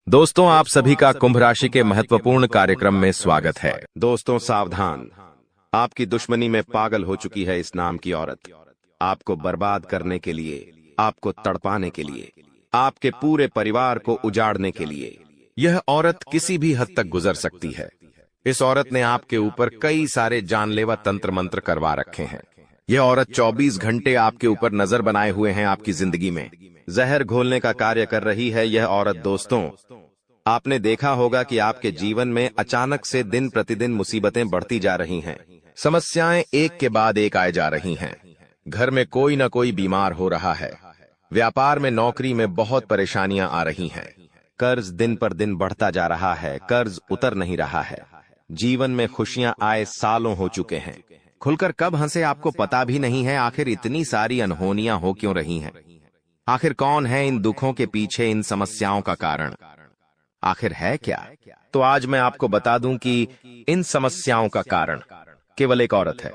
दोस्तों, आप सभी का कुंभ राशि के महत्वपूर्ण कार्यक्रम में स्वागत है। दोस्तों सावधान, आपकी दुश्मनी में पागल हो चुकी है इस नाम की औरत। आपको बर्बाद करने के लिए, आपको तड़पाने के लिए, आपके पूरे परिवार को उजाड़ने के लिए यह औरत किसी भी हद तक गुजर सकती है। इस औरत ने आपके ऊपर कई सारे जानलेवा तंत्र मंत्र करवा रखे हैं। यह औरत 24 घंटे आपके ऊपर नजर बनाए हुए हैं। आपकी जिंदगी में जहर घोलने का कार्य कर रही है यह औरत। दोस्तों, आपने देखा होगा कि आपके जीवन में अचानक से दिन प्रतिदिन मुसीबतें बढ़ती जा रही हैं। समस्याएं एक के बाद एक आए जा रही हैं। घर में कोई न कोई बीमार हो रहा है। व्यापार में, नौकरी में बहुत परेशानियां आ रही हैं। कर्ज दिन पर दिन बढ़ता जा रहा है, कर्ज उतर नहीं रहा है। जीवन में खुशियां आए सालों हो चुके हैं। खुलकर कब हंसे आपको पता भी नहीं है। आखिर इतनी सारी अनहोनियां हो क्यों रही हैं? आखिर कौन है इन दुखों के पीछे, इन समस्याओं का कारण? आखिर है क्या? तो आज मैं आपको बता दूं कि इन समस्याओं का कारण केवल एक औरत है।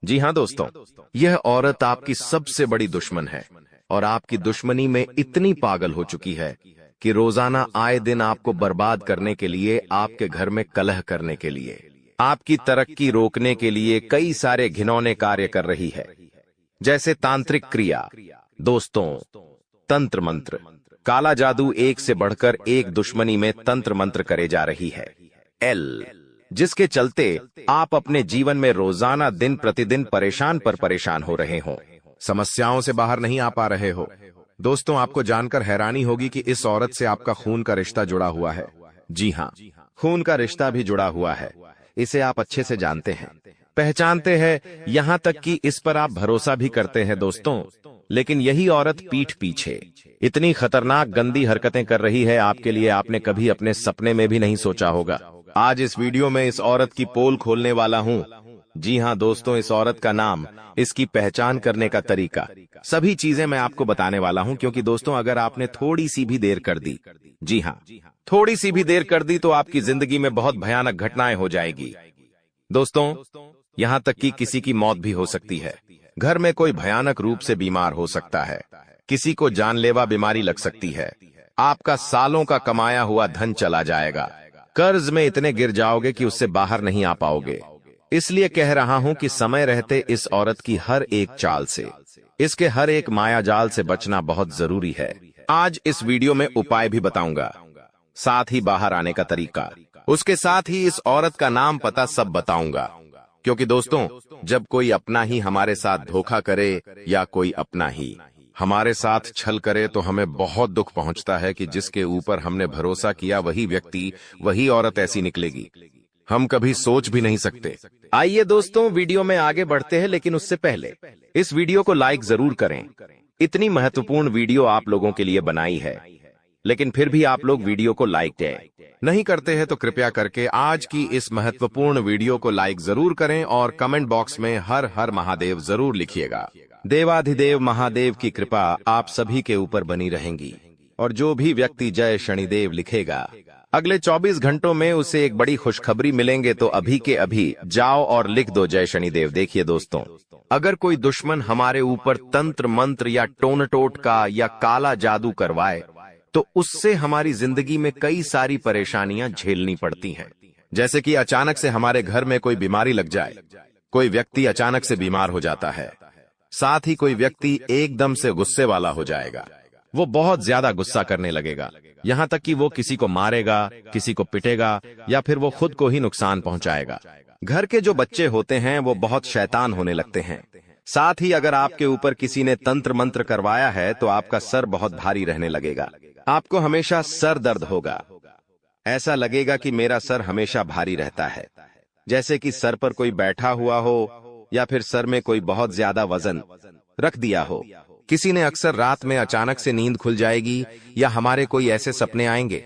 जी हां दोस्तों, यह औरत आपकी सबसे बड़ी दुश्मन है और आपकी दुश्मनी में इतनी पागल हो चुकी है कि रोजाना आए दिन आपको बर्बाद करने के लिए, आपके घर में कलह करने के लिए, आपकी तरक्की रोकने के लिए कई सारे घिनौने कार्य कर रही है। जैसे तांत्रिक क्रिया, दोस्तों, तंत्र मंत्र, काला जादू, एक से बढ़कर एक दुश्मनी में तंत्र मंत्र करे जा रही है। जिसके चलते आप अपने जीवन में रोजाना दिन प्रतिदिन परेशान पर परेशान हो रहे हो, समस्याओं से बाहर नहीं आ पा रहे हो। दोस्तों, आपको जानकर हैरानी होगी कि इस औरत से आपका खून का रिश्ता जुड़ा हुआ है। जी हां, खून का रिश्ता भी जुड़ा हुआ है। इसे आप अच्छे से जानते हैं, पहचानते हैं, यहां तक कि इस पर आप भरोसा भी करते हैं। दोस्तों, लेकिन यही औरत पीठ पीछे इतनी खतरनाक गंदी हरकतें कर रही है आपके लिए, आपने कभी अपने सपने में भी नहीं सोचा होगा। आज इस वीडियो में इस औरत की पोल खोलने वाला हूं। जी हां दोस्तों, इस औरत का नाम, इसकी पहचान करने का तरीका, सभी चीजें मैं आपको बताने वाला हूं। क्योंकि दोस्तों, अगर आपने थोड़ी सी भी देर कर दी, जी हां, थोड़ी सी भी देर कर दी, तो आपकी जिंदगी में बहुत भयानक घटनाएं हो जाएगी। दोस्तों, यहां तक कि किसी की मौत भी हो सकती है। घर में कोई भयानक रूप से बीमार हो सकता है। किसी को जानलेवा बीमारी लग सकती है। आपका सालों का कमाया हुआ धन चला जाएगा। कर्ज में इतने गिर जाओगे कि उससे बाहर नहीं आ पाओगे। इसलिए कह रहा हूं कि समय रहते इस औरत की हर एक चाल से, इसके हर एक माया जाल से बचना बहुत जरूरी है। आज इस वीडियो में उपाय भी बताऊंगा, साथ ही बाहर आने का तरीका, उसके साथ ही इस औरत का नाम, पता सब बताऊंगा। क्योंकि दोस्तों, जब कोई अपना ही हमारे साथ धोखा करे या कोई अपना ही हमारे साथ छल करे तो हमें बहुत दुख पहुंचता है कि जिसके ऊपर हमने भरोसा किया वही व्यक्ति, वही औरत ऐसी निकलेगी। हम कभी सोच भी नहीं सकते। आइए दोस्तों, वीडियो में आगे बढ़ते हैं, लेकिन उससे पहले इस वीडियो को लाइक जरूर करें। इतनी महत्वपूर्ण वीडियो आप लोगों के लिए बनाई है, लेकिन फिर भी आप लोग वीडियो को लाइक नहीं करते हैं। तो कृपया करके आज की इस महत्वपूर्ण वीडियो को लाइक जरूर करें और कमेंट बॉक्स में हर हर महादेव जरूर लिखिएगा। देवाधिदेव महादेव की कृपा आप सभी के ऊपर बनी रहेंगी और जो भी व्यक्ति जय शनिदेव लिखेगा, अगले 24 घंटों में उसे एक बड़ी खुशखबरी मिलेंगे। तो अभी के अभी जाओ और लिख दो जय शनिदेव। देखिए दोस्तों, अगर कोई दुश्मन हमारे ऊपर तंत्र मंत्र या टोन टोटका या काला जादू करवाए, तो उससे हमारी जिंदगी में कई सारी परेशानियां झेलनी पड़ती हैं। जैसे कि अचानक से हमारे घर में कोई बीमारी लग जाए, कोई व्यक्ति अचानक से बीमार हो जाता है, साथ ही कोई व्यक्ति एकदम से गुस्से वाला हो जाएगा। वो बहुत ज्यादा गुस्सा करने लगेगा, यहां तक कि वो किसी को मारेगा, किसी को पिटेगा या फिर वो खुद को ही नुकसान पहुंचाएगा। घर के जो बच्चे होते हैं वो बहुत शैतान होने लगते हैं। साथ ही अगर आपके ऊपर किसी ने तंत्र मंत्र करवाया है तो आपका सर बहुत भारी रहने लगेगा। आपको हमेशा सर दर्द होगा। ऐसा लगेगा कि मेरा सर हमेशा भारी रहता है, जैसे कि सर पर कोई बैठा हुआ हो या फिर सर में कोई बहुत ज्यादा वजन रख दिया हो। किसी ने अक्सर रात में अचानक से नींद खुल जाएगी या हमारे कोई ऐसे सपने आएंगे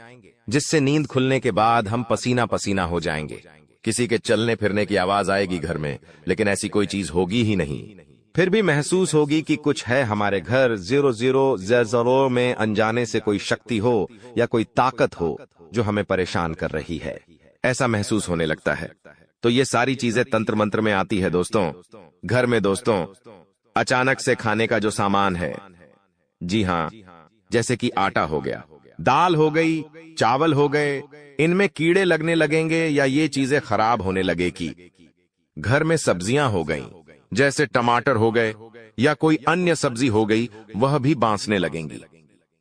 जिससे नींद खुलने के बाद हम पसीना पसीना हो जाएंगे। किसी के चलने फिरने की आवाज आएगी घर में, लेकिन ऐसी कोई चीज होगी ही नहीं। फिर भी महसूस होगी कि कुछ है हमारे घर। 0000 में अनजाने से कोई शक्ति हो या कोई ताकत हो जो हमें परेशान कर रही है, ऐसा महसूस होने लगता है। तो ये सारी चीजें तंत्र मंत्र में आती है दोस्तों। घर में दोस्तों, अचानक से खाने का जो सामान है, जी हां, जैसे कि आटा हो गया, दाल हो गई, चावल हो गए, इनमें कीड़े लगने लगेंगे या ये चीजें खराब होने लगेगी। घर में सब्जियां हो गईं, जैसे टमाटर हो गए या कोई अन्य सब्जी हो गई, वह भी बांसने लगेंगी,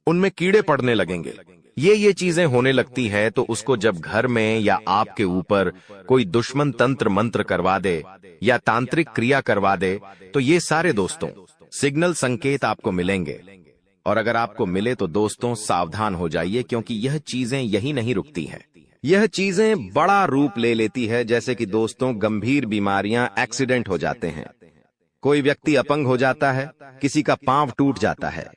उनमें कीड़े पड़ने लगेंगे। ये चीजें होने लगती है तो उसको जब घर में या आपके ऊपर कोई दुश्मन तंत्र मंत्र करवा दे या तांत्रिक क्रिया करवा दे, तो ये सारे दोस्तों सिग्नल संकेत आपको मिलेंगे। और अगर आपको मिले तो दोस्तों सावधान हो जाइए, क्योंकि यह चीजें यही नहीं रुकती हैं। यह चीजें बड़ा रूप ले लेती है, जैसे कि दोस्तों गंभीर बीमारियां, एक्सीडेंट हो जाते हैं, कोई व्यक्ति अपंग हो जाता है, किसी का पांव टूट जाता है,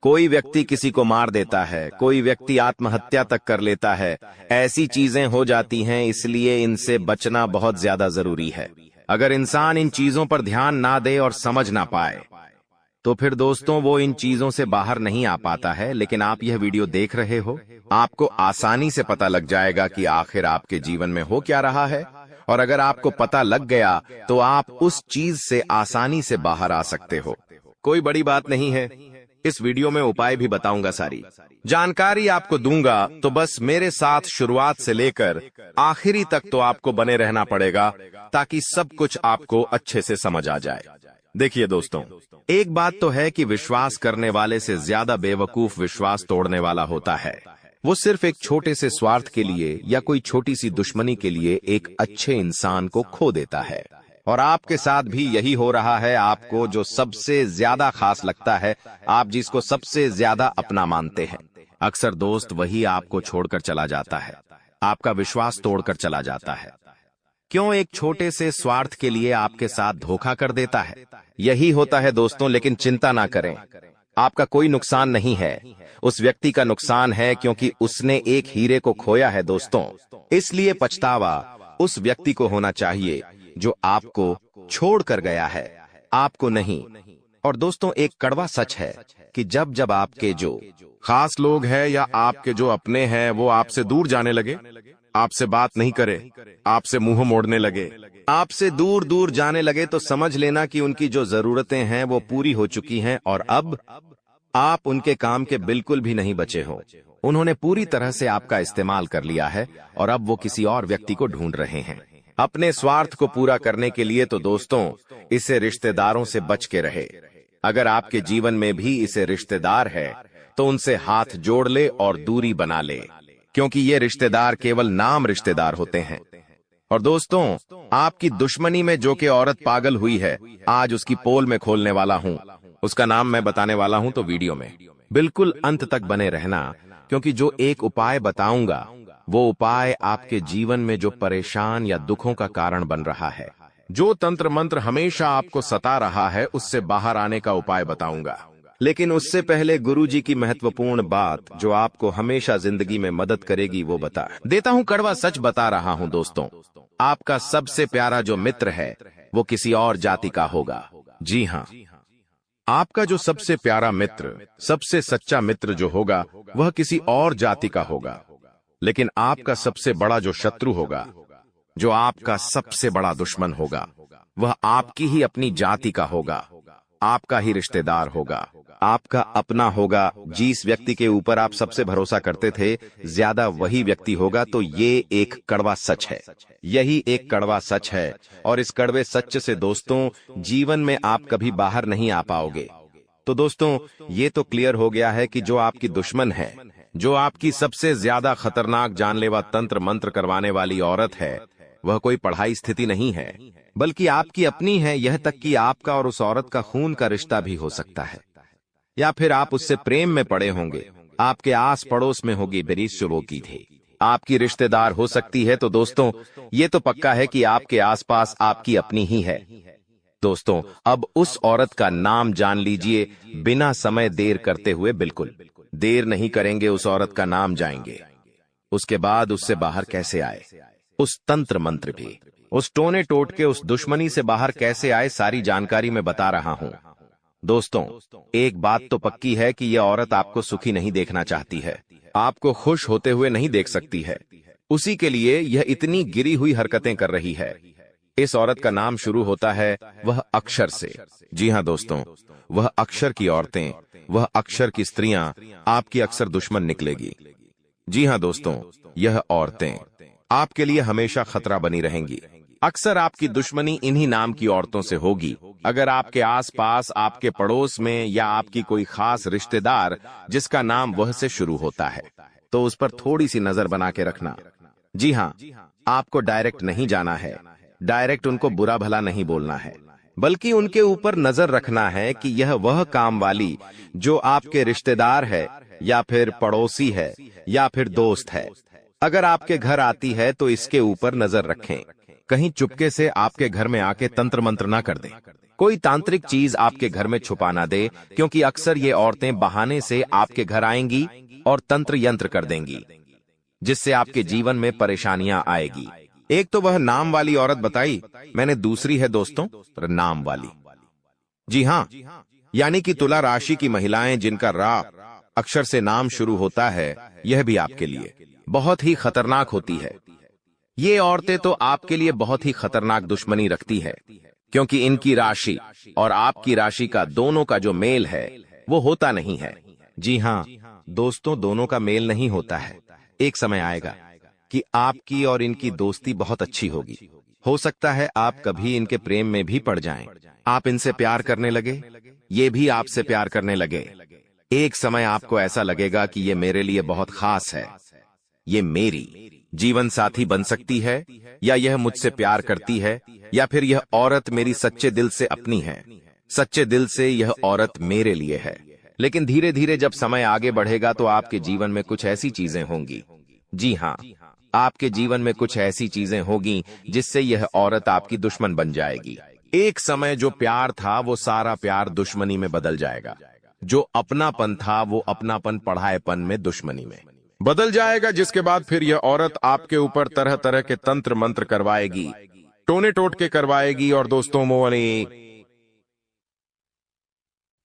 कोई व्यक्ति किसी को मार देता है, कोई व्यक्ति आत्महत्या तक कर लेता है। ऐसी चीजें हो जाती हैं, इसलिए इनसे बचना बहुत ज्यादा जरूरी है। अगर इंसान इन चीजों पर ध्यान ना दे और समझ ना पाए तो फिर दोस्तों वो इन चीजों से बाहर नहीं आ पाता है। लेकिन आप यह वीडियो देख रहे हो, आपको आसानी से पता लग जाएगा कि आखिर आपके जीवन में हो क्या रहा है। और अगर आपको पता लग गया तो आप उस चीज से आसानी से बाहर आ सकते हो। कोई बड़ी बात नहीं है, इस वीडियो में उपाय भी बताऊंगा, सारी जानकारी आपको दूंगा। तो बस मेरे साथ शुरुआत से लेकर आखिरी तक तो आपको बने रहना पड़ेगा, ताकि सब कुछ आपको अच्छे से समझ आ जाए। देखिए दोस्तों, एक बात तो है कि विश्वास करने वाले से ज्यादा बेवकूफ विश्वास तोड़ने वाला होता है। वो सिर्फ एक छोटे से स्वार्थ के लिए या कोई छोटी सी दुश्मनी के लिए एक अच्छे इंसान को खो देता है। और आपके साथ भी यही हो रहा है। आपको जो सबसे ज्यादा खास लगता है, आप जिसको सबसे ज्यादा अपना मानते हैं, अक्सर दोस्त वही आपको छोड़कर चला जाता है, आपका विश्वास तोड़कर चला जाता है। क्यों? एक छोटे से स्वार्थ के लिए आपके साथ धोखा कर देता है। यही होता है दोस्तों। लेकिन चिंता ना करें, आपका कोई नुकसान नहीं है, उस व्यक्ति का नुकसान है, क्योंकि उसने एक हीरे को खोया है दोस्तों। इसलिए पछतावा उस व्यक्ति को होना चाहिए जो आपको छोड़ कर गया है, आपको नहीं। और दोस्तों एक कड़वा सच है कि जब जब आपके जो खास लोग हैं या आपके जो अपने हैं वो आपसे दूर जाने लगे, आपसे बात नहीं करे, आपसे मुंह मोड़ने लगे, आपसे दूर दूर जाने लगे, तो समझ लेना कि उनकी जो जरूरतें हैं वो पूरी हो चुकी हैं और अब आप उनके काम के बिल्कुल भी नहीं बचे हो। उन्होंने पूरी तरह से आपका इस्तेमाल कर लिया है और अब वो किसी और व्यक्ति को ढूंढ रहे हैं अपने स्वार्थ को पूरा करने के लिए। तो दोस्तों इसे रिश्तेदारों से बच के रहे। अगर आपके जीवन में भी इसे रिश्तेदार है तो उनसे हाथ जोड़ ले और दूरी बना ले, क्योंकि ये रिश्तेदार केवल नाम रिश्तेदार होते हैं। और दोस्तों आपकी दुश्मनी में जो कि औरत पागल हुई है, आज उसकी पोल में खोलने वाला हूं, उसका नाम मैं बताने वाला हूं। तो वीडियो में बिल्कुल अंत तक बने रहना, क्योंकि जो एक उपाय बताऊंगा वो उपाय आपके जीवन में जो परेशान या दुखों का कारण बन रहा है, जो तंत्र मंत्र हमेशा आपको सता रहा है, उससे बाहर आने का उपाय बताऊंगा। लेकिन उससे पहले गुरुजी की महत्वपूर्ण बात जो आपको हमेशा जिंदगी में मदद करेगी वो बता देता हूं। कड़वा सच बता रहा हूं दोस्तों, आपका सबसे प्यारा जो मित्र है वो किसी और जाति का होगा। जी हां, आपका जो सबसे प्यारा मित्र, सबसे सच्चा मित्र जो होगा वह किसी और जाति का होगा। लेकिन आपका सबसे बड़ा जो शत्रु होगा, जो आपका सबसे बड़ा दुश्मन होगा, वह आपकी ही अपनी जाति का होगा, आपका ही रिश्तेदार होगा, आपका अपना होगा। जिस व्यक्ति के ऊपर आप सबसे भरोसा करते थे, ज्यादा वही व्यक्ति होगा। तो ये एक कड़वा सच है, यही एक कड़वा सच है। और इस कड़वे सच से दोस्तों जीवन में आप कभी बाहर नहीं आ पाओगे। तो दोस्तों ये तो क्लियर हो गया है कि जो आपकी दुश्मन है, जो आपकी सबसे ज्यादा खतरनाक जानलेवा तंत्र मंत्र करवाने वाली औरत है, वह कोई पढ़ाई स्थिति नहीं है, बल्कि आपकी अपनी है। यह तक कि आपका और उस औरत का खून का रिश्ता भी हो सकता है, या फिर आप उससे प्रेम में पड़े होंगे, आपके आस पड़ोस में होगी बेरिशो की थी, आपकी रिश्तेदार हो सकती है। तो दोस्तों ये तो पक्का है कि आपके आसपास आपकी अपनी ही है। दोस्तों अब उस औरत का नाम जान लीजिए, बिना समय देर करते हुए। बिल्कुल देर नहीं करेंगे, उस औरत का नाम जाएंगे। उसके बाद उससे बाहर कैसे आए, उस तंत्र मंत्र भी, उस टोने टोटके, उस दुश्मनी से बाहर कैसे आए, सारी जानकारी मैं बता रहा हूं। दोस्तों एक बात तो पक्की है कि यह औरत आपको सुखी नहीं देखना चाहती है, आपको खुश होते हुए नहीं देख सकती है। उसी के लिए यह इतनी गिरी हुई हरकतें कर रही है। इस औरत का नाम शुरू होता है वह अक्षर से। जी हां दोस्तों, वह अक्षर की औरतें वह अक्षर की स्त्रियां आपकी अक्सर दुश्मन निकलेगी। जी हाँ दोस्तों, यह औरतें आपके लिए हमेशा खतरा बनी रहेंगी। अक्सर आपकी दुश्मनी इन्हीं नाम की औरतों से होगी। अगर आपके आसपास, आपके पड़ोस में या आपकी कोई खास रिश्तेदार जिसका नाम वह से शुरू होता है, तो उस पर थोड़ी सी नजर बना के रखना। जी हाँ, आपको डायरेक्ट नहीं जाना है, डायरेक्ट उनको बुरा भला नहीं बोलना है, बल्कि उनके ऊपर नजर रखना है कि यह वह काम वाली जो आपके रिश्तेदार है या फिर पड़ोसी है या फिर दोस्त है, अगर आपके घर आती है तो इसके ऊपर नजर रखें। कहीं चुपके से आपके घर में आके तंत्र मंत्र ना कर दें, कोई तांत्रिक चीज आपके घर में छुपा ना दे, क्योंकि अक्सर ये औरतें बहाने से आपके घर आएंगी और तंत्र यंत्र कर देंगी, जिससे आपके जीवन में परेशानियां आएगी। एक तो वह नाम वाली औरत बताई, मैंने दूसरी है दोस्तों नाम वाली। जी हाँ, यानी कि तुला राशि की महिलाएं जिनका रा अक्षर से नाम शुरू होता है, यह भी आपके लिए बहुत ही खतरनाक होती है। ये औरतें तो आपके लिए बहुत ही खतरनाक दुश्मनी रखती है, क्योंकि इनकी राशि और आपकी राशि का दोनों का जो मेल है वो होता नहीं है। जी हाँ दोस्तों, दोनों का मेल नहीं होता है। एक समय आएगा कि आपकी और इनकी दोस्ती बहुत अच्छी होगी। हो सकता है आप कभी इनके प्रेम में भी पड़ जाएं। आप इनसे प्यार करने लगे, ये भी आपसे प्यार करने लगे। एक समय आपको ऐसा लगेगा कि ये मेरे लिए बहुत खास है, ये मेरी जीवन साथी बन सकती है, या यह मुझसे प्यार करती है, या फिर यह औरत मेरी सच्चे दिल से अपनी है, सच्चे दिल से यह औरत मेरे लिए है। लेकिन धीरे धीरे जब समय आगे बढ़ेगा तो आपके जीवन में कुछ ऐसी चीजें होंगी, जी हाँ, आपके जीवन में कुछ ऐसी चीजें होगी जिससे यह औरत आपकी दुश्मन बन जाएगी। एक समय जो प्यार था वो सारा प्यार दुश्मनी में बदल जाएगा। जो अपनापन था वो अपनापन पढ़ाएपन में दुश्मनी में बदल जाएगा, जिसके बाद फिर यह औरत आपके ऊपर तरह तरह के तंत्र मंत्र करवाएगी, टोने टोटके करवाएगी। और दोस्तों मोने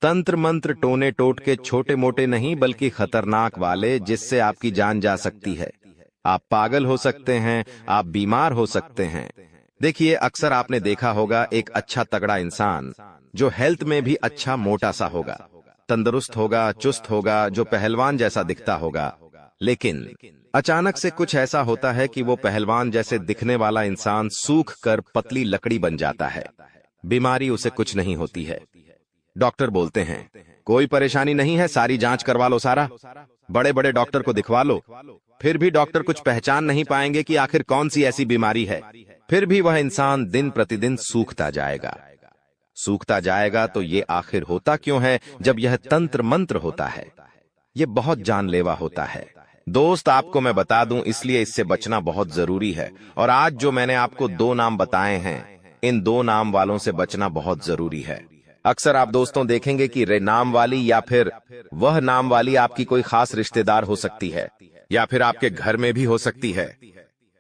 तंत्र मंत्र टोने टोटके छोटे मोटे नहीं बल्कि खतरनाक वाले, जिससे आपकी जान जा सकती है। आप पागल हो सकते हैं, आप बीमार हो सकते हैं। देखिए, अक्सर आपने देखा होगा एक अच्छा तगड़ा इंसान जो हेल्थ में भी अच्छा मोटा सा होगा, तंदुरुस्त होगा, चुस्त होगा, जो पहलवान जैसा दिखता होगा, लेकिन अचानक से कुछ ऐसा होता है कि वो पहलवान जैसे दिखने वाला इंसान सूख कर पतली लकड़ी बन जाता है। बीमारी उसे कुछ नहीं होती है। डॉक्टर बोलते हैं कोई परेशानी नहीं है, सारी जांच करवा लो, सारा बड़े बड़े डॉक्टर को दिखवा लो, फिर भी डॉक्टर कुछ पहचान नहीं पाएंगे कि आखिर कौन सी ऐसी बीमारी है। फिर भी वह इंसान दिन प्रतिदिन सूखता जाएगा, सूखता जाएगा। तो ये आखिर होता क्यों है? जब यह तंत्र मंत्र होता है, ये बहुत जानलेवा होता है। दोस्त, आपको मैं बता दूं, इसलिए इससे बचना बहुत जरूरी है। और आज जो मैंने आपको 2 नाम बताए हैं, इन 2 नाम वालों से बचना बहुत जरूरी है। अक्सर आप दोस्तों देखेंगे कि रे नाम वाली या फिर वह नाम वाली आपकी कोई खास रिश्तेदार हो सकती है, या फिर आपके घर में भी हो सकती है।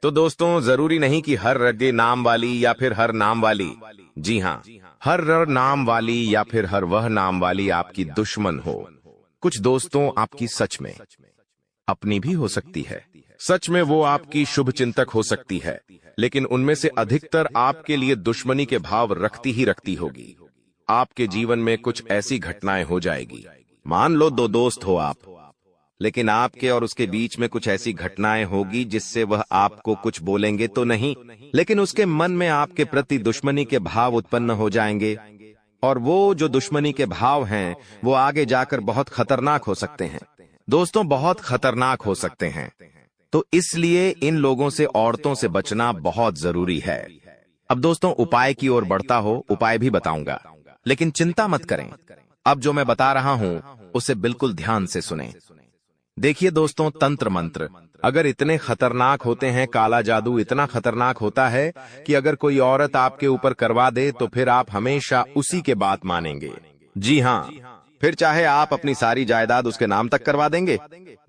तो दोस्तों, जरूरी नहीं कि हर रे नाम वाली या फिर हर नाम वाली, जी हाँ, हर र नाम वाली या फिर हर वह नाम वाली आपकी दुश्मन हो। कुछ दोस्तों आपकी सच में अपनी भी हो सकती है, सच में वो आपकी शुभ चिंतक हो सकती है, लेकिन उनमें से अधिकतर आपके लिए दुश्मनी के भाव रखती ही रखती होगी। आपके जीवन में कुछ ऐसी घटनाएं हो जाएगी, मान लो 2 दोस्त हो आप, लेकिन आपके और उसके बीच में कुछ ऐसी घटनाएं होगी जिससे वह आपको कुछ बोलेंगे तो नहीं, लेकिन उसके मन में आपके प्रति दुश्मनी के भाव उत्पन्न हो जाएंगे। और वो जो दुश्मनी के भाव हैं वो आगे जाकर बहुत खतरनाक हो सकते हैं। दोस्तों, बहुत खतरनाक हो सकते हैं। तो इसलिए इन लोगों से, औरतों से बचना बहुत जरूरी है। अब दोस्तों, उपाय की ओर बढ़ता हो, उपाय भी बताऊंगा, लेकिन चिंता मत करें। अब जो मैं बता रहा हूं उसे बिल्कुल ध्यान से सुनें। देखिए दोस्तों, तंत्र मंत्र अगर इतने खतरनाक होते हैं, काला जादू इतना खतरनाक होता है कि अगर कोई औरत आपके ऊपर करवा दे तो फिर आप हमेशा उसी के बात मानेंगे। जी हाँ, फिर चाहे आप अपनी सारी जायदाद उसके नाम तक करवा देंगे।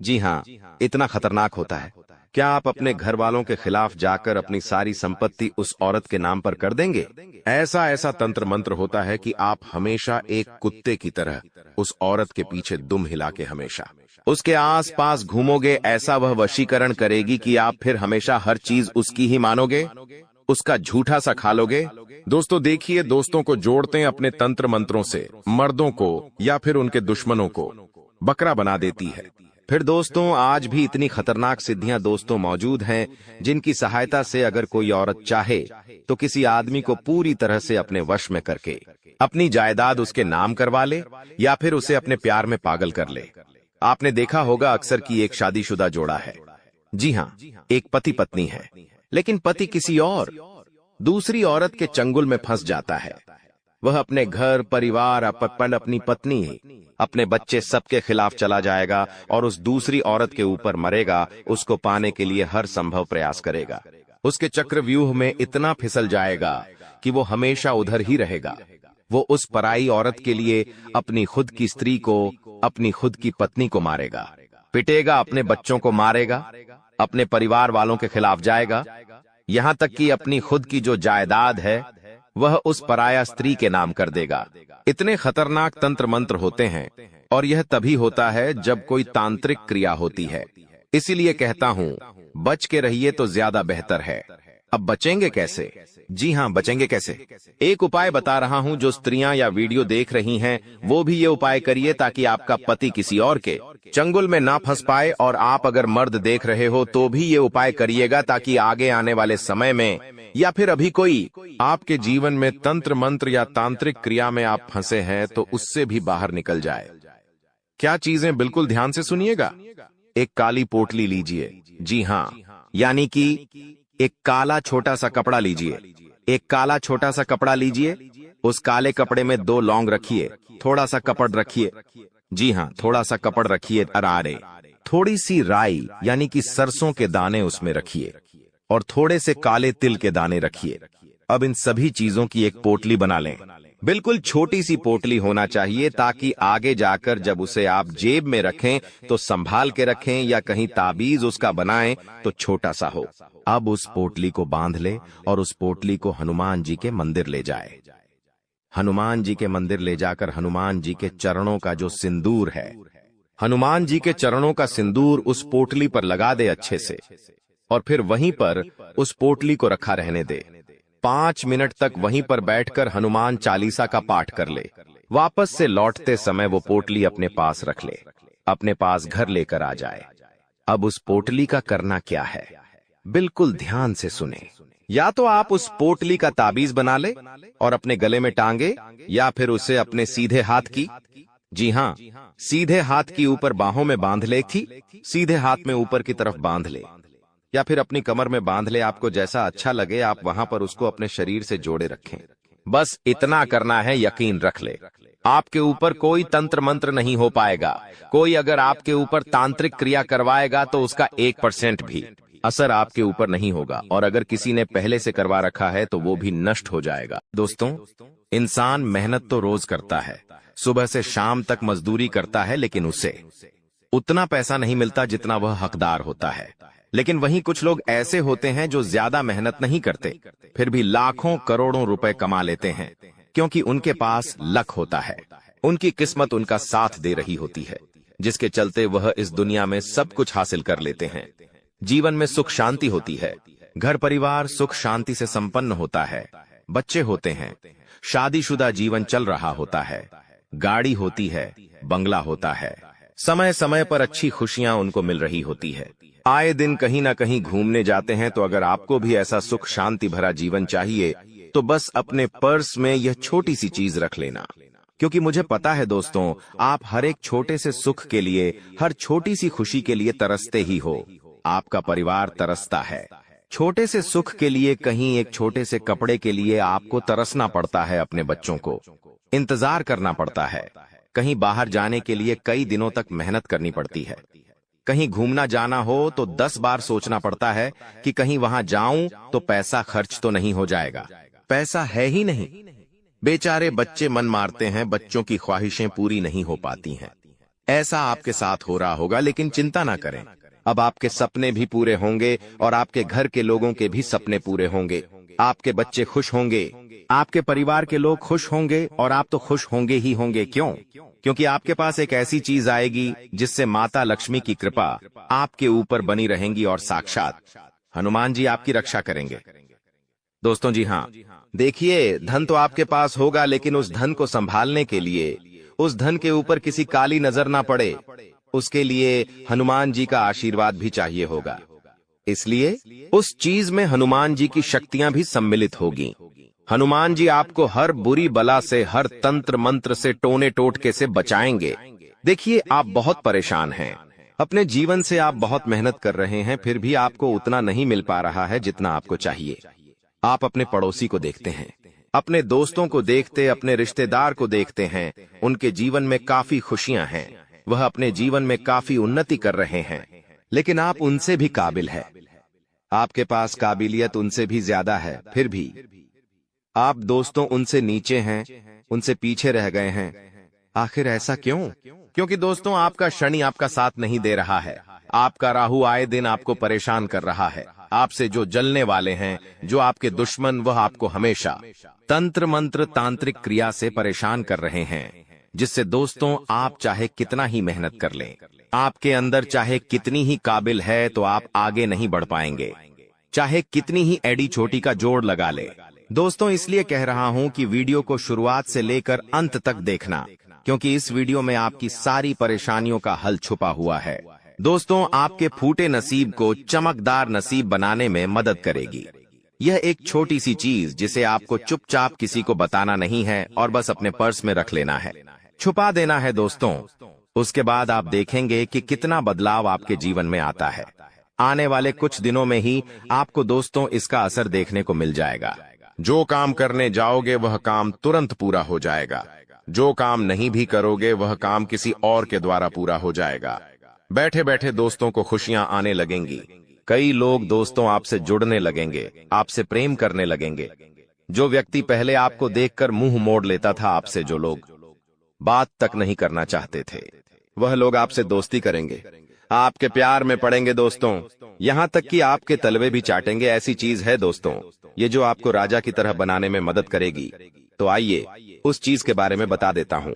जी हाँ, इतना खतरनाक होता है। क्या आप अपने घर वालों के खिलाफ जाकर अपनी सारी संपत्ति उस औरत के नाम पर कर देंगे? ऐसा ऐसा तंत्र मंत्र होता है कि आप हमेशा एक कुत्ते की तरह उस औरत के पीछे दुम हिला के हमेशा उसके आस पास घूमोगे। ऐसा वह वशीकरण करेगी कि आप फिर हमेशा हर चीज उसकी ही मानोगे। उसका झूठा सा खा लोगे। दोस्तों देखिए, दोस्तों को जोड़ते हैं अपने तंत्र मंत्रों से, मर्दों को या फिर उनके दुश्मनों को बकरा बना देती है। फिर दोस्तों आज भी इतनी खतरनाक सिद्धियां दोस्तों मौजूद हैं जिनकी सहायता से अगर कोई औरत चाहे तो किसी आदमी को पूरी तरह से अपने वश में करके अपनी जायदाद उसके नाम करवा ले या फिर उसे अपने प्यार में पागल कर ले। आपने देखा होगा अक्सर कि एक शादीशुदा जोड़ा है, जी हाँ, एक पति पत्नी है, लेकिन पति किसी और दूसरी औरत के चंगुल में फंस जाता है। वह अपने घर परिवार अपनी पत्नी अपने बच्चे सबके खिलाफ चला जाएगा और उस दूसरी औरत के ऊपर मरेगा, उसको पाने के लिए हर संभव प्रयास करेगा। उसके चक्रव्यूह में इतना फिसल जाएगा कि वो हमेशा उधर ही रहेगा। वो उस पराई औरत के लिए अपनी खुद की स्त्री को, अपनी खुद की पत्नी को मारेगा, पिटेगा, अपने बच्चों को मारेगा, अपने परिवार वालों के खिलाफ जाएगा, यहां तक कि अपनी खुद की जो जायदाद है वह उस पराया स्त्री के नाम कर देगा। इतने खतरनाक तंत्र मंत्र होते हैं और यह तभी होता है जब कोई तांत्रिक क्रिया होती है। इसीलिए कहता हूं, बच के रहिए तो ज्यादा बेहतर है। अब बचेंगे कैसे? जी हाँ, बचेंगे कैसे? एक उपाय बता रहा हूं, जो स्त्रियां या वीडियो देख रही हैं वो भी ये उपाय करिए ताकि आपका पति किसी और के चंगुल में ना फंस पाए। और आप अगर मर्द देख रहे हो तो भी ये उपाय करिएगा ताकि आगे आने वाले समय में या फिर अभी कोई आपके जीवन में तंत्र मंत्र या तांत्रिक क्रिया में आप फंसे हैं तो उससे भी बाहर निकल जाए। क्या चीजें, बिल्कुल ध्यान से सुनिएगा। एक काली पोटली लीजिए, जी हाँ, यानी कि एक काला छोटा सा कपड़ा लीजिए। एक काला छोटा सा कपड़ा लीजिए, उस काले कपड़े में 2 लौंग रखिए, थोड़ा सा कपड़ रखिए, जी हाँ, थोड़ा सा कपड़ रखिए, अरारे, थोड़ी सी राई यानी कि सरसों के दाने उसमें रखिए और थोड़े से काले तिल के दाने रखिए। अब इन सभी चीजों की एक पोटली बना लें। बिल्कुल छोटी सी पोटली होना चाहिए ताकि आगे जाकर जब उसे आप जेब में रखें तो संभाल के रखें, या कहीं ताबीज उसका बनाएं तो छोटा सा हो। अब उस पोटली को बांध ले और उस पोटली को हनुमान जी के मंदिर ले जाए। हनुमान जी के मंदिर ले जाकर हनुमान जी के चरणों का जो सिंदूर है, हनुमान जी के चरणों का सिंदूर उस पोटली पर लगा दे अच्छे से और फिर वहीं पर उस पोटली को रखा रहने दे। 5 मिनट तक वहीं पर बैठकर हनुमान चालीसा का पाठ कर ले। वापस से लौटते समय वो पोटली अपने पास रख ले, अपने पास घर लेकर आ जाए। अब उस पोटली का करना क्या है, बिल्कुल ध्यान से सुने। या तो आप उस पोटली का ताबीज बना ले और अपने गले में टांगे, या फिर उसे अपने सीधे हाथ की, जी हाँ, सीधे हाथ की ऊपर बाहों में बांध ले, सीधे हाथ में ऊपर की तरफ बांध ले, या फिर अपनी कमर में बांध ले। आपको जैसा अच्छा लगे आप वहां पर उसको अपने शरीर से जोड़े रखें। बस इतना करना है, यकीन रख ले, आपके ऊपर कोई तंत्र मंत्र नहीं हो पाएगा। कोई अगर आपके ऊपर तांत्रिक क्रिया करवाएगा तो उसका 1% भी असर आपके ऊपर नहीं होगा, और अगर किसी ने पहले से करवा रखा है तो वो भी नष्ट हो जाएगा। दोस्तों, इंसान मेहनत तो रोज करता है, सुबह से शाम तक मजदूरी करता है, लेकिन उसे उतना पैसा नहीं मिलता जितना वह हकदार होता है। लेकिन वहीं कुछ लोग ऐसे होते हैं जो ज्यादा मेहनत नहीं करते, फिर भी लाखों करोड़ों रुपए कमा लेते हैं, क्योंकि उनके पास लक होता है, उनकी किस्मत उनका साथ दे रही होती है, जिसके चलते वह इस दुनिया में सब कुछ हासिल कर लेते हैं। जीवन में सुख शांति होती है, घर परिवार सुख शांति से संपन्न होता है, बच्चे होते हैं, शादीशुदा जीवन चल रहा होता है, गाड़ी होती है, बंगला होता है, समय समय पर अच्छी खुशियां उनको मिल रही होती है, आए दिन कहीं ना कहीं घूमने जाते हैं। तो अगर आपको भी ऐसा सुख शांति भरा जीवन चाहिए तो बस अपने पर्स में यह छोटी सी चीज रख लेना, क्योंकि मुझे पता है दोस्तों, आप हर एक छोटे से सुख के लिए, हर छोटी सी खुशी के लिए तरसते ही हो। आपका परिवार तरसता है, छोटे से सुख के लिए, कहीं एक छोटे से कपड़े के लिए आपको तरसना पड़ता है, अपने बच्चों को इंतजार करना पड़ता है, कहीं बाहर जाने के लिए कई दिनों तक मेहनत करनी पड़ती है, कहीं घूमना जाना हो तो 10 बार सोचना पड़ता है कि कहीं वहां जाऊं तो पैसा खर्च तो नहीं हो जाएगा, पैसा है ही नहीं। बेचारे बच्चे मन मारते हैं, बच्चों की ख्वाहिशें पूरी नहीं हो पाती हैं। ऐसा आपके साथ हो रहा होगा, लेकिन चिंता ना करें, अब आपके सपने भी पूरे होंगे और आपके घर के लोगों के भी सपने पूरे होंगे। आपके बच्चे खुश होंगे, आपके परिवार के लोग खुश होंगे, और आप तो खुश होंगे ही होंगे। क्यों? क्योंकि आपके पास एक ऐसी चीज आएगी जिससे माता लक्ष्मी की कृपा आपके ऊपर बनी रहेंगी और साक्षात हनुमान जी आपकी रक्षा करेंगे। दोस्तों जी हाँ, देखिए धन तो आपके पास होगा, लेकिन उस धन को संभालने के लिए, उस धन के ऊपर किसी काली नजर ना पड़े, उसके लिए हनुमान जी का आशीर्वाद भी चाहिए होगा। इसलिए उस चीज में हनुमान जी की शक्तियां भी सम्मिलित होगी। हनुमान जी आपको हर बुरी बला से, हर तंत्र मंत्र से, टोने टोटके से बचाएंगे। देखिए आप बहुत परेशान हैं, अपने जीवन से आप बहुत मेहनत कर रहे हैं, फिर भी आपको उतना नहीं मिल पा रहा है जितना आपको चाहिए। आप अपने पड़ोसी को देखते हैं, अपने दोस्तों को देखते, अपने रिश्तेदार को देखते हैं, उनके जीवन में काफी खुशियां हैं, वह अपने जीवन में काफी उन्नति कर रहे हैं, लेकिन आप उनसे भी काबिल है, आपके पास काबिलियत उनसे भी ज्यादा है, फिर भी आप दोस्तों उनसे नीचे हैं, उनसे पीछे रह गए हैं। आखिर ऐसा क्यों? क्योंकि दोस्तों आपका शनि आपका साथ नहीं दे रहा है, आपका राहु आए दिन आपको परेशान कर रहा है। आपसे जो जलने वाले हैं, जो आपके दुश्मन, वह आपको हमेशा तंत्र मंत्र तांत्रिक क्रिया से परेशान कर रहे हैं, जिससे दोस्तों आप चाहे कितना ही मेहनत कर लें, आपके अंदर चाहे कितनी ही काबिल है, तो आप आगे नहीं बढ़ पाएंगे, चाहे कितनी ही एडी छोटी का जोड़ लगा ले। दोस्तों इसलिए कह रहा हूं कि वीडियो को शुरुआत से लेकर अंत तक देखना, क्योंकि इस वीडियो में आपकी सारी परेशानियों का हल छुपा हुआ है। दोस्तों आपके फूटे नसीब को चमकदार नसीब बनाने में मदद करेगी। यह एक छोटी सी चीज जिसे आपको चुपचाप किसी को बताना नहीं है और बस अपने पर्स में रख लेना है, छुपा देना है दोस्तों। उसके बाद आप देखेंगे कि कितना बदलाव आपके जीवन में आता है। आने वाले कुछ दिनों में ही आपको दोस्तों इसका असर देखने को मिल जाएगा। जो काम करने जाओगे वह काम तुरंत पूरा हो जाएगा, जो काम नहीं भी करोगे वह काम किसी और के द्वारा पूरा हो जाएगा। बैठे बैठे दोस्तों को खुशियां आने लगेंगी। कई लोग दोस्तों आपसे जुड़ने लगेंगे, आपसे प्रेम करने लगेंगे। जो व्यक्ति पहले आपको देखकर मुंह मोड़ लेता था, आपसे जो लोग बात तक नहीं करना चाहते थे, वह लोग आपसे दोस्ती करेंगे, आपके प्यार में पड़ेंगे दोस्तों, यहां तक कि आपके तलवे भी चाटेंगे। ऐसी चीज है दोस्तों ये जो आपको राजा की तरह बनाने में मदद करेगी। तो आइए उस चीज के बारे में बता देता हूं,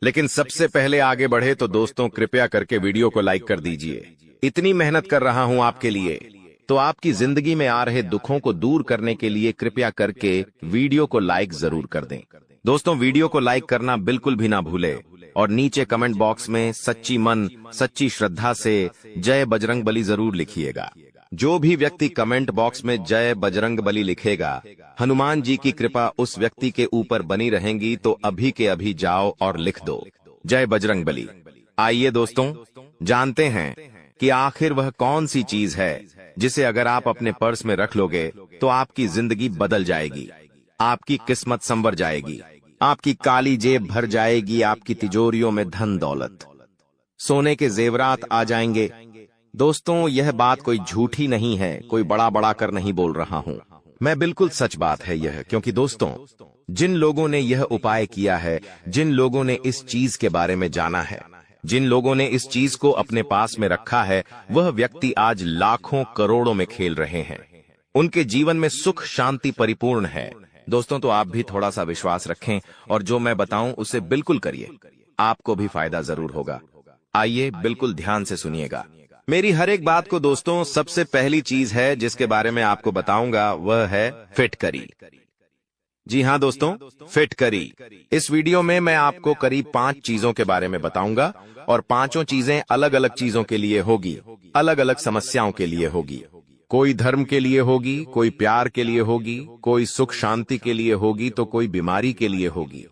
लेकिन सबसे पहले आगे बढ़े तो दोस्तों कृपया करके वीडियो को लाइक कर दीजिए। इतनी मेहनत कर रहा हूं आपके लिए, तो आपकी जिंदगी में आ रहे दुखों को दूर करने के लिए कृपया करके वीडियो को लाइक जरूर कर दें। दोस्तों वीडियो को लाइक करना बिल्कुल भी ना भूले, और नीचे कमेंट बॉक्स में सच्ची मन सच्ची श्रद्धा से जय बजरंग बली जरूर लिखिएगा। जो भी व्यक्ति कमेंट बॉक्स में जय बजरंग बली लिखेगा, हनुमान जी की कृपा उस व्यक्ति के ऊपर बनी रहेगी। तो अभी के अभी जाओ और लिख दो जय बजरंग बली। आइए दोस्तों जानते हैं कि आखिर वह कौन सी चीज है जिसे अगर आप अपने पर्स में रख लोगे तो आपकी जिंदगी बदल जाएगी, आपकी किस्मत संवर जाएगी, आपकी काली जेब भर जाएगी, आपकी तिजोरियों में धन दौलत सोने के जेवरात आ जाएंगे। दोस्तों यह बात कोई झूठी नहीं है, कोई बड़ा बड़ा कर नहीं बोल रहा हूं मैं, बिल्कुल सच बात है यह। क्योंकि दोस्तों जिन लोगों ने यह उपाय किया है, जिन लोगों ने इस चीज के बारे में जाना है, जिन लोगों ने इस चीज को अपने पास में रखा है, वह व्यक्ति आज लाखों करोड़ों में खेल रहे हैं। उनके जीवन में सुख शांति परिपूर्ण है। दोस्तों तो आप भी थोड़ा सा विश्वास रखें और जो मैं बताऊं उसे बिल्कुल करिए, आपको भी फायदा जरूर होगा। आइए बिल्कुल ध्यान से सुनिएगा मेरी हर एक बात को। दोस्तों सबसे पहली चीज है जिसके बारे में आपको बताऊंगा वह है फिटकरी। जी हाँ दोस्तों, फिटकरी। इस वीडियो में मैं आपको करीब 5 चीजों के बारे में बताऊंगा और पांचों चीजें अलग अलग चीजों के लिए होगी, अलग अलग समस्याओं के लिए होगी। कोई धर्म के लिए होगी, कोई प्यार के लिए होगी, कोई सुख शांति के लिए होगी, तो कोई बीमारी के लिए होगी।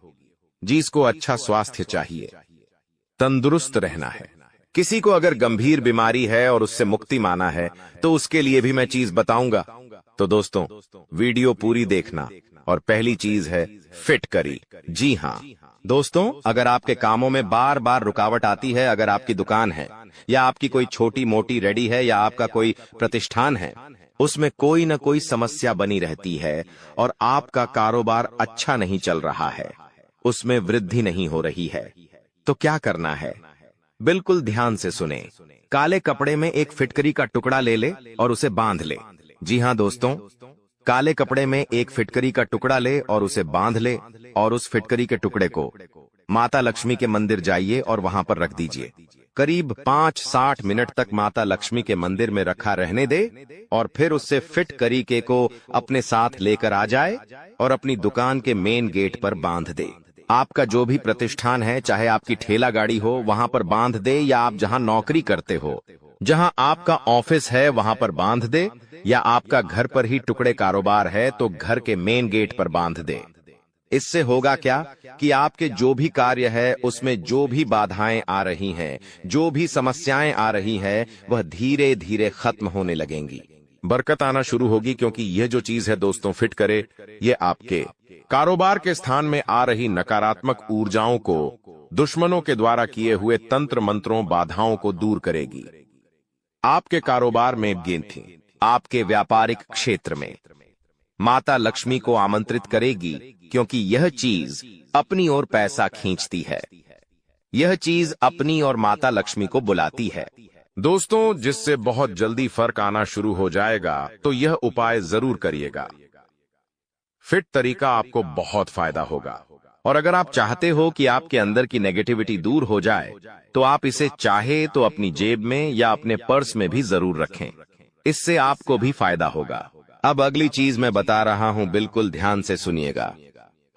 जिसको अच्छा स्वास्थ्य चाहिए, तंदुरुस्त रहना है, किसी को अगर गंभीर बीमारी है और उससे मुक्ति माना है, तो उसके लिए भी मैं चीज बताऊंगा। तो दोस्तों वीडियो पूरी देखना। और पहली चीज है फिटकरी। जी हाँ दोस्तों, अगर आपके कामों में बार बार रुकावट आती है, अगर आपकी दुकान है या आपकी कोई छोटी मोटी रेडी है या आपका कोई प्रतिष्ठान है, उसमें कोई न कोई समस्या बनी रहती है और आपका कारोबार अच्छा नहीं चल रहा है, उसमें वृद्धि नहीं हो रही है, तो क्या करना है? बिल्कुल ध्यान से सुने। काले कपड़े में एक फिटकरी का टुकड़ा ले ले और उसे बांध ले। जी हाँ दोस्तों, काले कपड़े में एक फिटकरी का टुकड़ा ले और उसे बांध ले, और उस फिटकरी के टुकड़े को माता लक्ष्मी के मंदिर जाइए और वहां पर रख दीजिए। करीब 5-60 मिनट तक माता लक्ष्मी के मंदिर में रखा रहने दे और फिर उससे फिट करी के को अपने साथ लेकर आ जाए और अपनी दुकान के मेन गेट पर बांध दे। आपका जो भी प्रतिष्ठान है, चाहे आपकी ठेला गाड़ी हो, वहां पर बांध दे, या आप जहां नौकरी करते हो, जहां आपका ऑफिस है, वहां पर बांध दे, या आपका घर पर ही टुकड़े कारोबार है तो घर के मेन गेट पर बांध दे। इससे होगा क्या कि आपके जो भी कार्य है उसमें जो भी बाधाएं आ रही हैं, जो भी समस्याएं आ रही हैं, वह धीरे धीरे खत्म होने लगेंगी, बरकत आना शुरू होगी। क्योंकि यह जो चीज है दोस्तों, फिट करे, ये आपके कारोबार के स्थान में आ रही नकारात्मक ऊर्जाओं को, दुश्मनों के द्वारा किए हुए तंत्र मंत्रों, बाधाओं को दूर करेगी। आपके कारोबार में गिनती, आपके व्यापारिक क्षेत्र में माता लक्ष्मी को आमंत्रित करेगी, क्योंकि यह चीज अपनी ओर पैसा खींचती है। यह चीज अपनी और माता लक्ष्मी को बुलाती है दोस्तों, जिससे बहुत जल्दी फर्क आना शुरू हो जाएगा। तो यह उपाय जरूर करिएगा। फिट तरीका आपको बहुत फायदा होगा। और अगर आप चाहते हो कि आपके अंदर की नेगेटिविटी दूर हो जाए, तो आप इसे चाहे तो अपनी जेब में या अपने पर्स में भी जरूर रखें। इससे आपको भी फायदा होगा। अब अगली चीज मैं बता रहा हूं, बिल्कुल ध्यान से सुनिएगा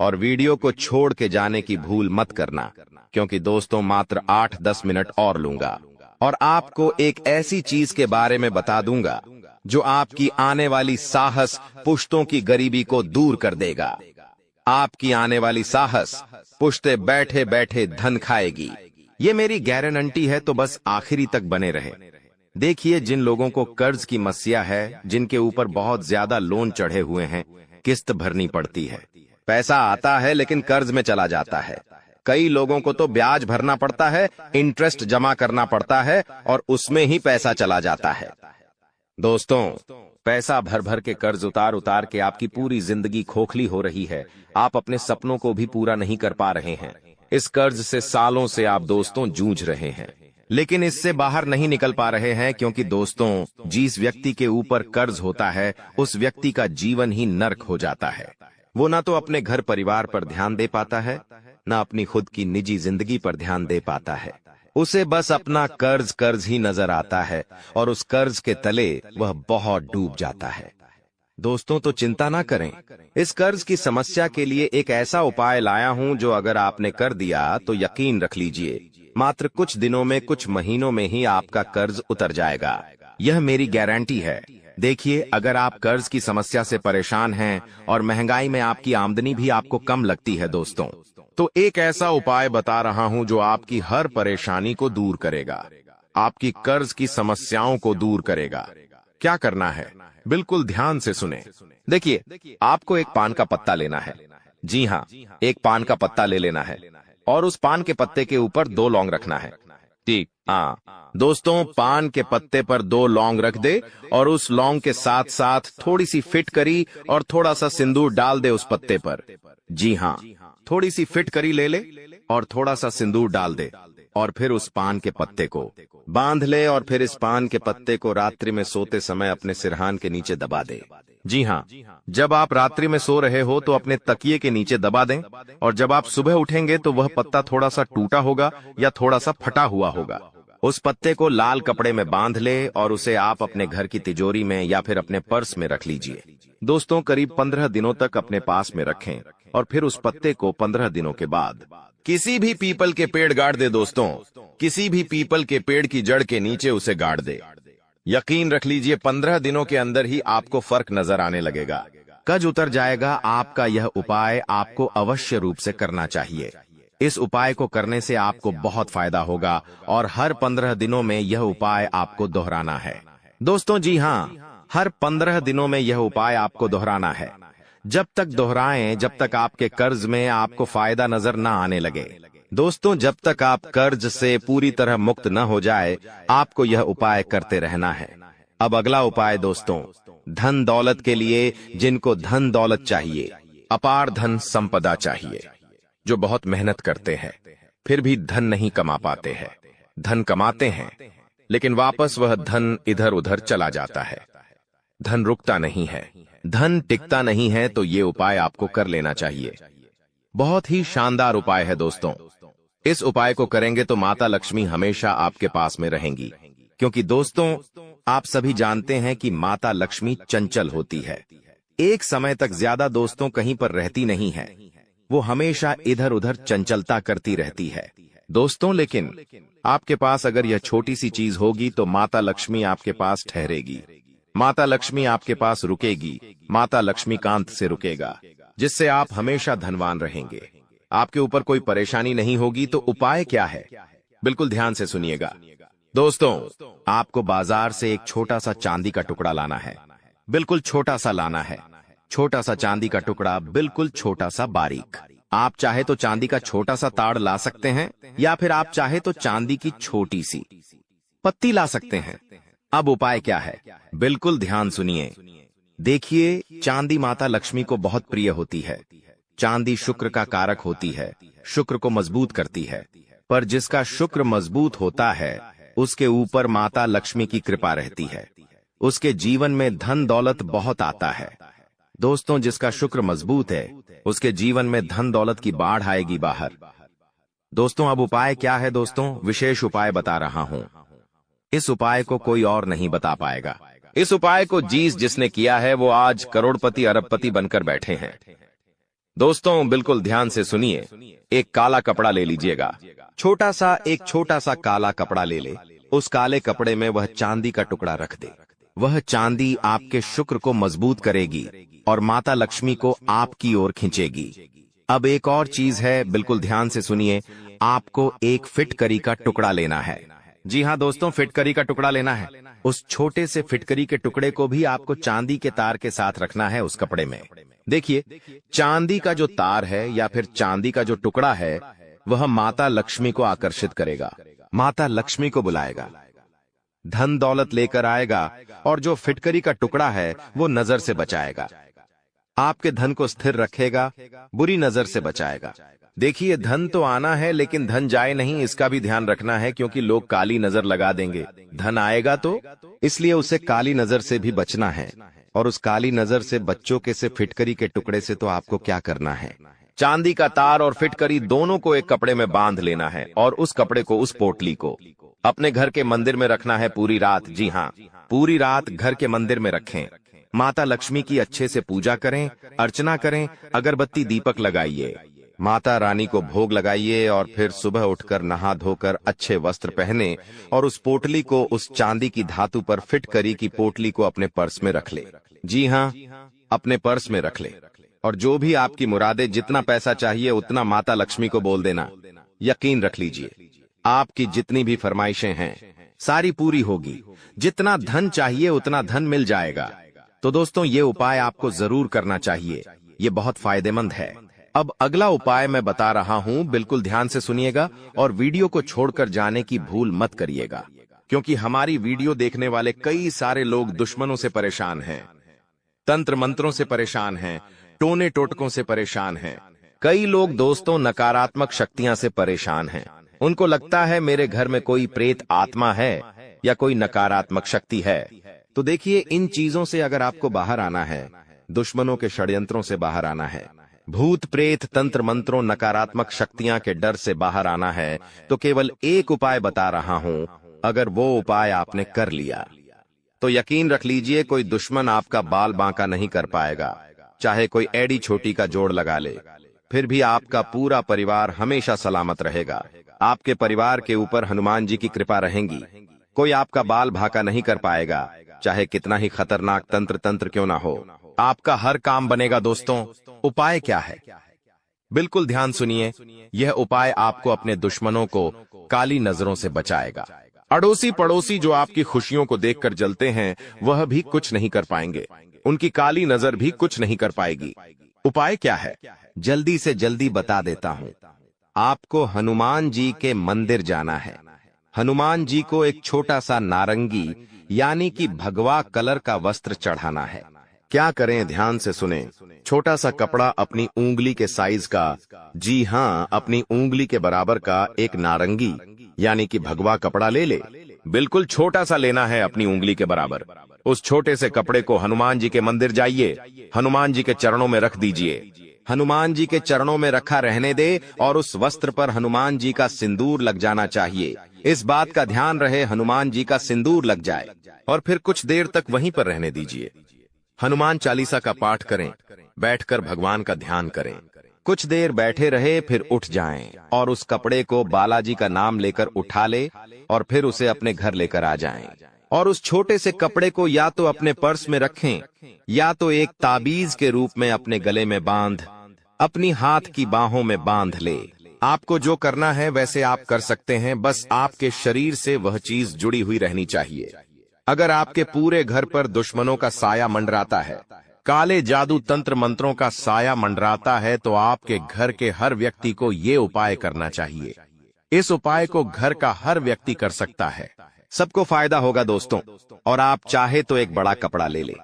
और वीडियो को छोड़ के जाने की भूल मत करना, क्योंकि दोस्तों मात्र 8-10 मिनट और लूंगा और आपको एक ऐसी चीज के बारे में बता दूंगा जो आपकी आने वाली साहस पुश्तों की गरीबी को दूर कर देगा। आपकी आने वाली साहस पुश्ते बैठे बैठे धन खाएगी। ये मेरी गारंटी है, तो बस आखिरी तक बने रहे। देखिए, जिन लोगों को कर्ज की समस्या है, जिनके ऊपर बहुत ज्यादा लोन चढ़े हुए हैं, किस्त भरनी पड़ती है, पैसा आता है लेकिन कर्ज में चला जाता है। कई लोगों को तो ब्याज भरना पड़ता है, इंटरेस्ट जमा करना पड़ता है और उसमें ही पैसा चला जाता है। दोस्तों, पैसा भर भर के कर्ज उतार उतार के आपकी पूरी जिंदगी खोखली हो रही है। आप अपने सपनों को भी पूरा नहीं कर पा रहे हैं। इस कर्ज से सालों से आप दोस्तों जूझ रहे हैं, लेकिन इससे बाहर नहीं निकल पा रहे हैं, क्योंकि दोस्तों जिस व्यक्ति के ऊपर कर्ज होता है उस व्यक्ति का जीवन ही नर्क हो जाता है। वो ना तो अपने घर परिवार पर ध्यान दे पाता है, ना अपनी खुद की निजी जिंदगी पर ध्यान दे पाता है। उसे बस अपना कर्ज ही नजर आता है और उस कर्ज के तले वह बहुत डूब जाता है। दोस्तों, तो चिंता ना करें। इस कर्ज की समस्या के लिए एक ऐसा उपाय लाया हूं जो अगर आपने कर दिया तो यकीन रख लीजिए, मात्र कुछ दिनों में, कुछ महीनों में ही आपका कर्ज उतर जाएगा। यह मेरी गारंटी है। देखिए, अगर आप कर्ज की समस्या से परेशान हैं और महंगाई में आपकी आमदनी भी आपको कम लगती है दोस्तों, तो एक ऐसा उपाय बता रहा हूं जो आपकी हर परेशानी को दूर करेगा, आपकी कर्ज की समस्याओं को दूर करेगा। क्या करना है, बिल्कुल ध्यान से सुने। देखिए, आपको एक पान का पत्ता लेना है। जी हाँ, एक पान का पत्ता ले लेना है और उस पान के पत्ते के ऊपर 2 लौंग रखना है। ठीक, हाँ दोस्तों, पान के पत्ते पर 2 लौंग रख दे और उस लौंग के साथ साथ थोड़ी सी फिटकरी और थोड़ा सा सिंदूर डाल दे उस पत्ते पर। जी हाँ, थोड़ी सी फिटकरी ले ले और थोड़ा सा सिंदूर डाल दे और फिर उस पान के पत्ते को बांध ले और फिर इस पान के पत्ते को रात्रि में सोते समय अपने सिरहान के नीचे दबा दे। जी हाँ, जब आप रात्रि में सो रहे हो तो अपने तकिए के नीचे दबा दें और जब आप सुबह उठेंगे तो वह पत्ता थोड़ा सा टूटा होगा या थोड़ा सा फटा हुआ होगा। उस पत्ते को लाल कपड़े में बांध ले और उसे आप अपने घर की तिजोरी में या फिर अपने पर्स में रख लीजिए। दोस्तों, करीब 15 दिनों तक अपने पास में रखें और फिर उस पत्ते को 15 दिनों के बाद किसी भी पीपल के पेड़ गाड़ दे। दोस्तों, किसी भी पीपल के पेड़ की जड़ के नीचे उसे गाड़ दे। यकीन रख लीजिए, 15 दिनों के अंदर ही आपको फर्क नजर आने लगेगा, कर्ज उतर जाएगा। आपका यह उपाय आपको अवश्य रूप से करना चाहिए। इस उपाय को करने से आपको बहुत फायदा होगा और हर 15 दिनों में यह उपाय आपको दोहराना है। दोस्तों, जी हाँ, हर 15 दिनों में यह उपाय आपको दोहराना है। जब तक दोहराएं जब तक आपके कर्ज में आपको फायदा नजर न आने लगे। दोस्तों, जब तक आप कर्ज से पूरी तरह मुक्त न हो जाए, आपको यह उपाय करते रहना है। अब अगला उपाय दोस्तों, धन दौलत के लिए, जिनको धन दौलत चाहिए, अपार धन संपदा चाहिए, जो बहुत मेहनत करते हैं फिर भी धन नहीं कमा पाते हैं, धन कमाते हैं लेकिन वापस वह धन इधर उधर चला जाता है, धन रुकता नहीं है, धन टिकता नहीं है, तो ये उपाय आपको कर लेना चाहिए। बहुत ही शानदार उपाय है दोस्तों। इस उपाय को करेंगे तो माता लक्ष्मी हमेशा आपके पास में रहेंगी, क्योंकि दोस्तों आप सभी जानते हैं कि माता लक्ष्मी चंचल होती है। एक समय तक ज्यादा दोस्तों कहीं पर रहती नहीं है, वो हमेशा इधर उधर चंचलता करती रहती है दोस्तों। लेकिन आपके पास अगर यह छोटी सी चीज होगी तो माता लक्ष्मी आपके पास ठहरेगी, माता लक्ष्मी आपके पास रुकेगी, माता लक्ष्मीकांत से रुकेगा, जिससे आप हमेशा धनवान रहेंगे, आपके ऊपर कोई परेशानी नहीं होगी। तो उपाय क्या है, बिल्कुल ध्यान से सुनिएगा दोस्तों। आपको बाजार से एक छोटा सा चांदी का टुकड़ा लाना है, बिल्कुल छोटा सा लाना है, छोटा सा चांदी का टुकड़ा, बिल्कुल छोटा सा बारीक। आप चाहे तो चांदी का छोटा सा ताड़ ला सकते हैं, या फिर आप चाहे तो चांदी की छोटी सी पत्ती ला सकते हैं। अब उपाय क्या है, बिल्कुल ध्यान सुनिए। देखिए, चांदी माता लक्ष्मी को बहुत प्रिय होती है। चांदी शुक्र का कारक होती है, शुक्र को मजबूत करती है। पर जिसका शुक्र मजबूत होता है उसके ऊपर माता लक्ष्मी की कृपा रहती है, उसके जीवन में धन दौलत बहुत आता है दोस्तों। जिसका शुक्र मजबूत है उसके जीवन में धन दौलत की बाढ़ आएगी बाहर दोस्तों। अब उपाय क्या है दोस्तों, विशेष उपाय बता रहा हूं। इस उपाय को कोई और नहीं बता पाएगा। इस उपाय को जिसने किया है वो आज करोड़पति अरबपति बनकर बैठे हैं दोस्तों। बिल्कुल ध्यान से सुनिए। एक काला कपड़ा ले लीजिएगा, एक छोटा सा काला कपड़ा ले ले। उस काले कपड़े में वह चांदी का टुकड़ा रख दे। वह चांदी आपके शुक्र को मजबूत करेगी और माता लक्ष्मी को आपकी ओर खींचेगी। अब एक और चीज है, बिल्कुल ध्यान से सुनिए। आपको एक फिटकरी का टुकड़ा लेना है। जी हाँ दोस्तों, फिटकरी का टुकड़ा लेना है। उस छोटे से फिटकरी के टुकड़े को भी आपको चांदी के तार के साथ रखना है उस कपड़े में। देखिए, चांदी का जो तार है या फिर चांदी का जो टुकड़ा है वह माता लक्ष्मी को आकर्षित करेगा, माता लक्ष्मी को बुलाएगा, धन दौलत लेकर आएगा। और जो फिटकरी का टुकड़ा है वो नजर से बचाएगा, आपके धन को स्थिर रखेगा, बुरी नजर से बचाएगा। देखिए, धन तो आना है लेकिन धन जाए नहीं, इसका भी ध्यान रखना है, क्योंकि लोग काली नजर लगा देंगे। धन आएगा तो इसलिए उसे काली नजर से भी बचना है। और उस काली नजर से बच्चों के से फिटकरी के टुकड़े से तो आपको क्या करना है, चांदी का तार और फिटकरी दोनों को एक कपड़े में बांध लेना है और उस कपड़े को, उस पोटली को अपने घर के मंदिर में रखना है पूरी रात। जी हाँ, पूरी रात घर के मंदिर में रखें। माता लक्ष्मी की अच्छे से पूजा करें, अर्चना करें, अगरबत्ती दीपक लगाइए, माता रानी को भोग लगाइए और फिर सुबह उठकर नहा धोकर अच्छे वस्त्र पहने और उस पोटली को, उस चांदी की धातु पर फिट करी की पोटली को अपने पर्स में रख ले। जी हाँ, अपने पर्स में रख ले। और जो भी आपकी मुरादे, जितना पैसा चाहिए उतना माता लक्ष्मी को बोल देना। यकीन रख लीजिए, आपकी जितनी भी फरमाइशें हैं सारी पूरी होगी। जितना धन चाहिए उतना धन मिल जाएगा। तो दोस्तों, ये उपाय आपको जरूर करना चाहिए, ये बहुत फायदेमंद है। अब अगला उपाय मैं बता रहा हूं, बिल्कुल ध्यान से सुनिएगा और वीडियो को छोड़कर जाने की भूल मत करिएगा, क्योंकि हमारी वीडियो देखने वाले कई सारे लोग दुश्मनों से परेशान हैं, तंत्र मंत्रों से परेशान हैं, टोने टोटकों से परेशान हैं। कई लोग दोस्तों नकारात्मक शक्तियां से परेशान हैं। उनको लगता है मेरे घर में कोई प्रेत आत्मा है या कोई नकारात्मक शक्ति है। तो देखिए, इन चीजों से अगर आपको बाहर आना है, दुश्मनों के षड्यंत्रों से बाहर आना है, भूत प्रेत तंत्र मंत्रों नकारात्मक शक्तियां के डर से बाहर आना है, तो केवल एक उपाय बता रहा हूं। अगर वो उपाय आपने कर लिया तो यकीन रख लीजिए, कोई दुश्मन आपका बाल बांका नहीं कर पाएगा। चाहे कोई एड़ी छोटी का जोड़ लगा ले, फिर भी आपका पूरा परिवार हमेशा सलामत रहेगा। आपके परिवार के ऊपर हनुमान जी की कृपा रहेगी। कोई आपका बाल भाका नहीं कर पाएगा, चाहे कितना ही खतरनाक तंत्र क्यों ना हो। आपका हर काम बनेगा। दोस्तों, उपाय क्या है, बिल्कुल ध्यान सुनिए। यह उपाय आपको अपने दुश्मनों को काली नजरों से बचाएगा। अड़ोसी पड़ोसी जो आपकी खुशियों को देखकर जलते हैं, वह भी कुछ नहीं कर पाएंगे। उनकी काली नजर भी कुछ नहीं कर पाएगी। उपाय क्या है, जल्दी से जल्दी बता देता हूं। आपको हनुमान जी के मंदिर जाना है। हनुमान जी को एक छोटा सा नारंगी यानी कि भगवा कलर का वस्त्र चढ़ाना है। क्या करें, ध्यान से सुने। छोटा सा कपड़ा अपनी उंगली के साइज का, जी हाँ, अपनी उंगली के बराबर का एक नारंगी यानी कि भगवा कपड़ा ले ले। बिल्कुल छोटा सा लेना है, अपनी उंगली के बराबर। उस छोटे से कपड़े को हनुमान जी के मंदिर जाइए, हनुमान जी के चरणों में रख दीजिए। हनुमान जी के चरणों में रखा रहने दे और उस वस्त्र पर हनुमान जी का सिंदूर लग जाना चाहिए। इस बात का ध्यान रहे हनुमान जी का सिंदूर लग जाए और फिर कुछ देर तक वहीं पर रहने दीजिए। हनुमान चालीसा का पाठ करें, बैठकर भगवान का ध्यान करें। कुछ देर बैठे रहे, फिर उठ जाएं और उस कपड़े को बालाजी का नाम लेकर उठा ले और फिर उसे अपने घर लेकर आ जाएं। और उस छोटे से कपड़े को या तो अपने पर्स में रखें या तो एक ताबीज के रूप में अपने गले में बांध अपनी हाथ की बाहों में बांध ले। आपको जो करना है वैसे आप कर सकते हैं, बस आपके शरीर से वह चीज जुड़ी हुई रहनी चाहिए। अगर आपके पूरे घर पर दुश्मनों का साया मंडराता है, काले जादू तंत्र मंत्रों का साया मंडराता है, तो आपके घर के हर व्यक्ति को ये उपाय करना चाहिए। इस उपाय को घर का हर व्यक्ति कर सकता है, सबको फायदा होगा दोस्तों। और आप चाहे तो एक बड़ा कपड़ा ले ले,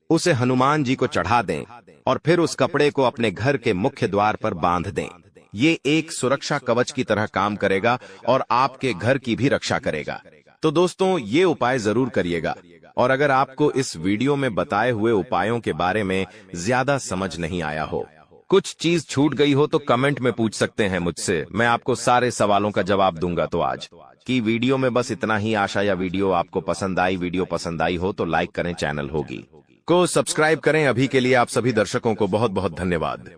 उसे हनुमान जी को चढ़ा दें और फिर उस कपड़े को अपने घर के मुख्य द्वार पर बांध दें। ये एक सुरक्षा कवच की तरह काम करेगा और आपके घर की भी रक्षा करेगा। तो दोस्तों, ये उपाय जरूर करिएगा। और अगर आपको इस वीडियो में बताए हुए उपायों के बारे में ज्यादा समझ नहीं आया हो, कुछ चीज छूट गई हो, तो कमेंट में पूछ सकते हैं मुझसे, मैं आपको सारे सवालों का जवाब दूंगा। तो आज की वीडियो में बस इतना ही। आशा या वीडियो आपको पसंद आई। वीडियो पसंद आई हो तो लाइक करें, चैनल होगी को सब्सक्राइब करें। अभी के लिए आप सभी दर्शकों को बहुत बहुत धन्यवाद।